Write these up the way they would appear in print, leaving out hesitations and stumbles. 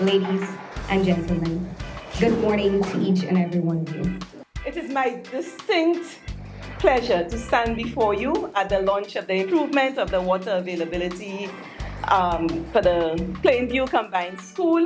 ladies and gentlemen. Good morning to each and every one of you. It is my distinct pleasure to stand before you at the launch of the improvement of the water availability for the Plainview Combined School.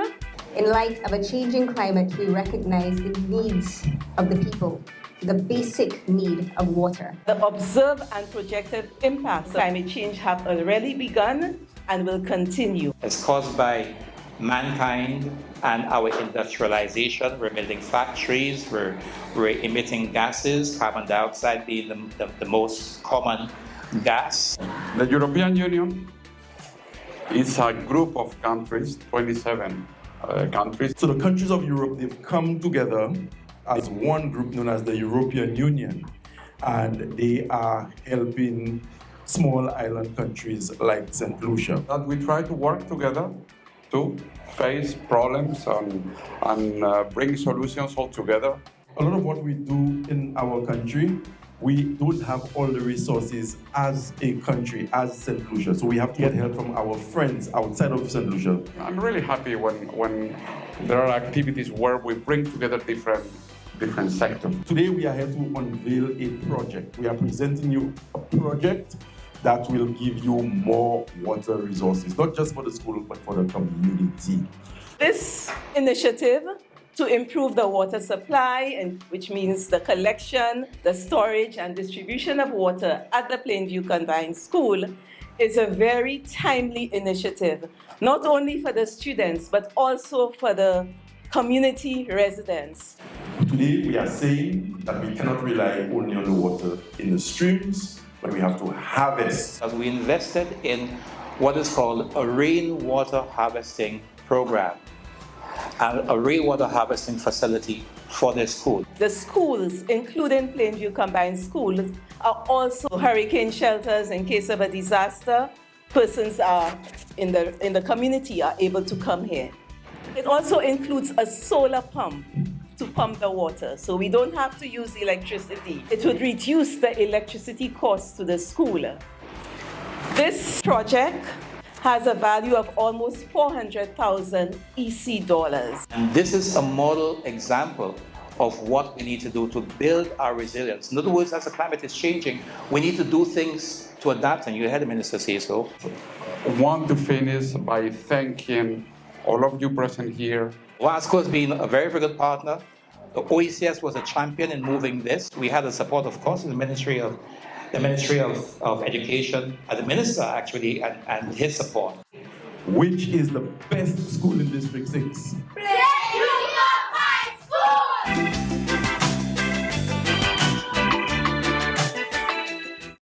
In light of a changing climate, we recognize the needs of the people, the basic need of water. The observed and projected impacts of climate change have already begun and will continue. It's caused by mankind and our industrialization. We're building factories, we're emitting gases, carbon dioxide being the most common gas. The European Union is a group of countries, 27 countries. So the countries of Europe, they've come together as one group known as the European Union, and they are helping small island countries like St. Lucia. That we try to work together to face problems and bring solutions all together. A lot of what we do in our country, we don't have all the resources as a country, as St. Lucia. So we have to get help from our friends outside of St. Lucia. I'm really happy when there are activities where we bring together different sectors. Today we are here to unveil a project. We are presenting you a project that will give you more water resources, not just for the school, but for the community. This initiative to improve the water supply, and which means the collection, the storage, and distribution of water at the Plainview Combined School, is a very timely initiative, not only for the students, but also for the community residents. Today we are saying that we cannot rely only on the water in the streams, but we have to harvest. As we invested in what is called a rainwater harvesting program and a rainwater harvesting facility for the school. The schools, including Plainview Combined Schools, are also hurricane shelters in case of a disaster. Persons are in the community are able to come here. It also includes a solar pump to pump the water, so we don't have to use electricity. It would reduce the electricity costs to the school. This project has a value of almost 400,000 EC dollars. And this is a model example of what we need to do to build our resilience. In other words, as the climate is changing, we need to do things to adapt, and you heard the minister say so. I want to finish by thanking all of you present here. WASCO has been a very, very good partner. The OECS was a champion in moving this. We had the support, of course, of the Ministry of Education, and the minister actually, and his support. Which is the best school in District 6?